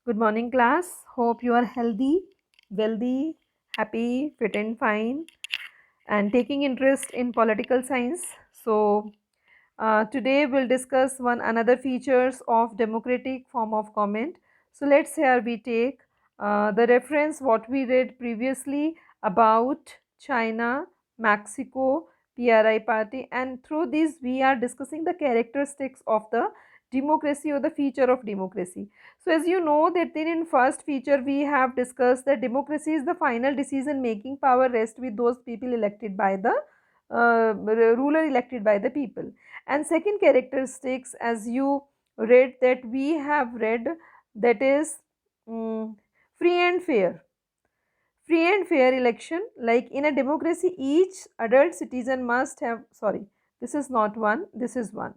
Good morning, class. Hope you are healthy, wealthy, happy, fit, and fine, and taking interest in political science. Today we'll discuss one another features of democratic form of government. So, let's here we take the reference what we read previously about China, Mexico, PRI party, and through this we are discussing the characteristics of the democracy or the feature of democracy. So as you know that then in first feature we have discussed that democracy is the final decision making power rests with those people elected by the ruler elected by the people. And second characteristics as you read that we have read that is mm, free and fair. Free and fair election, like in a democracy each adult citizen must have, sorry, this is not one, this is one,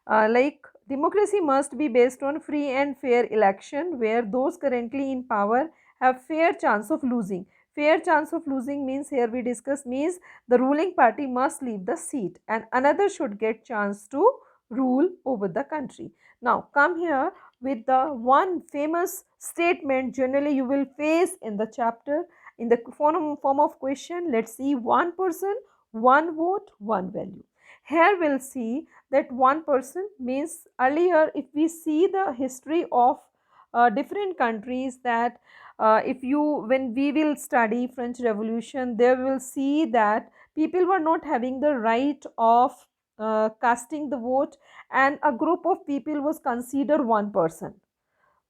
like democracy must be based on free and fair election where those currently in power have fair chance of losing. Fair chance of losing means here we discuss means the ruling party must leave the seat and another should get chance to rule over the country. Now come here with the one famous statement generally you will face in the chapter in the form of question. Let's see, one person, one vote, one value. Here we'll see that one person means earlier if we see the history of different countries that if you when we will study French Revolution there we will see that people were not having the right of casting the vote and a group of people was considered one person.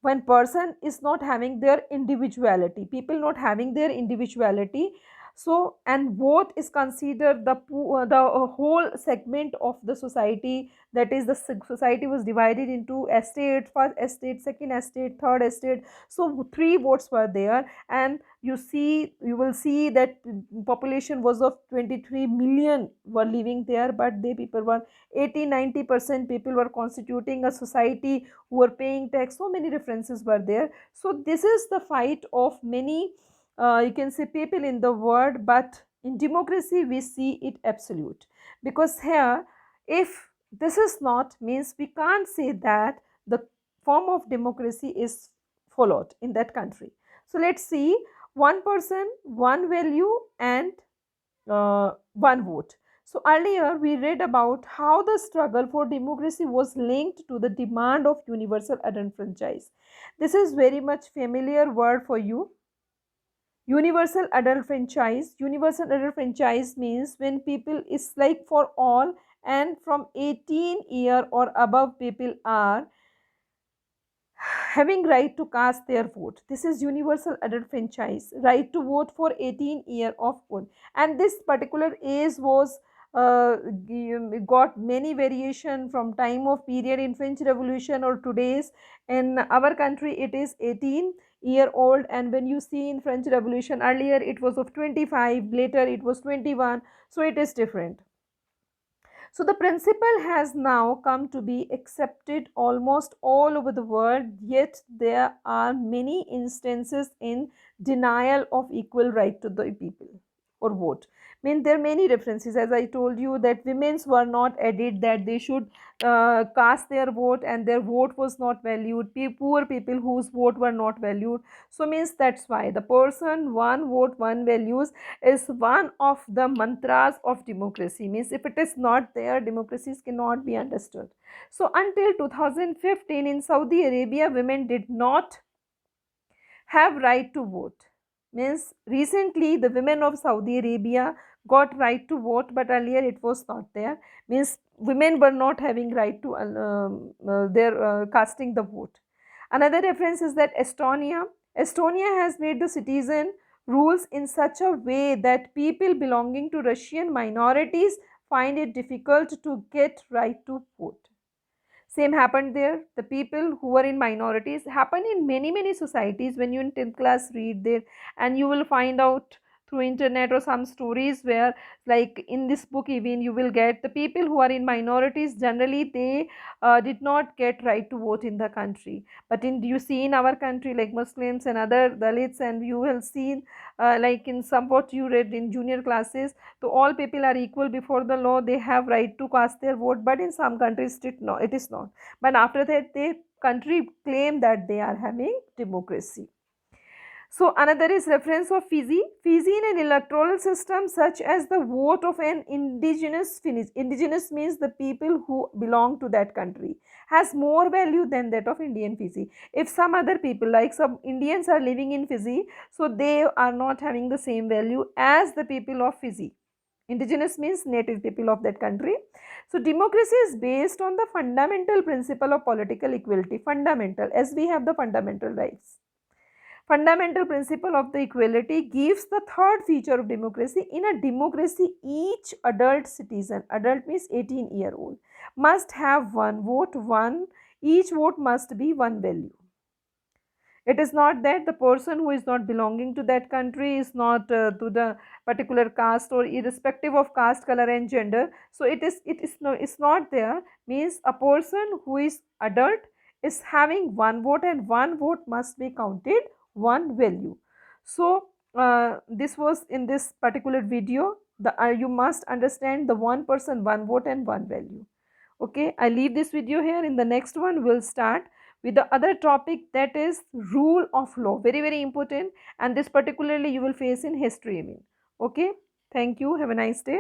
When person is not having their individuality, people not having their individuality, so and vote is considered the whole segment of the society, that is the society was divided into estate, first estate, second estate, third estate. So three votes were there and you will see that population was of 23 million were living there, but they people were 80-90% people were constituting a society who were paying tax. So many references were there. So this is the fight of many you can say people in the world, but in democracy we see it absolute, because here if this is not means we can't say that the form of democracy is followed in that country. So let's see, one person, one value, and one vote. So earlier we read about how the struggle for democracy was linked to the demand of universal adult franchise. This is very much familiar word for you. Universal adult franchise. Universal adult franchise means when people is like for all and from 18 year or above people are having right to cast their vote. This is universal adult franchise, right to vote for 18 year of old. And this particular age was got many variation from time of period in French Revolution or today's. In our country it is 18-year-old, and when you see in French Revolution earlier it was of 25, later it was 21, so it is different. So the principle has now come to be accepted almost all over the world, yet there are many instances in denial of equal right to the people or vote. I mean, there are many references, as I told you, that women's were not added, that they should cast their vote and their vote was not valued. Poor people whose vote were not valued. So means that's why the person one vote one values is one of the mantras of democracy. Means if it is not there, democracies cannot be understood. So until 2015 in Saudi Arabia, women did not have right to vote. Means recently the women of Saudi Arabia got right to vote, but earlier it was not there. Means women were not having right to their casting the vote. Another reference is that Estonia has made the citizen rules in such a way that people belonging to Russian minorities find it difficult to get right to vote. Same happened there. The people who were in minorities happen in many societies. When you in 10th class read there, and you will find out through internet or some stories where, like in this book even, you will get the people who are in minorities generally they did not get right to vote in the country. But in you see in our country like Muslims and other Dalits, and you will see like in some what you read in junior classes, so all people are equal before the law, they have right to cast their vote. But in some countries it is not. But after that they country claim that they are having democracy. So another is reference of Fiji. Fiji in an electoral system such as the vote of an indigenous Finnish. Indigenous means the people who belong to that country, has more value than that of Indian Fiji. If some other people like some Indians are living in Fiji, so they are not having the same value as the people of Fiji. Indigenous means native people of that country. So democracy is based on the fundamental principle of political equality. Fundamental, as we have the fundamental rights. Fundamental principle of the equality gives the third feature of democracy. In a democracy, each adult citizen, adult means 18-year-old, must have one vote, each vote must be one value. It is not that the person who is not belonging to that country is not to the particular caste, or irrespective of caste, color and gender. So it's not there, means a person who is adult is having one vote, and one vote must be counted one value. So this was in this particular video. You must understand the one person, one vote and one value. Okay, I leave this video here. In the next one we'll start with the other topic, that is rule of law. Very, very important, and this particularly you will face in history. Okay, thank you. Have a nice day.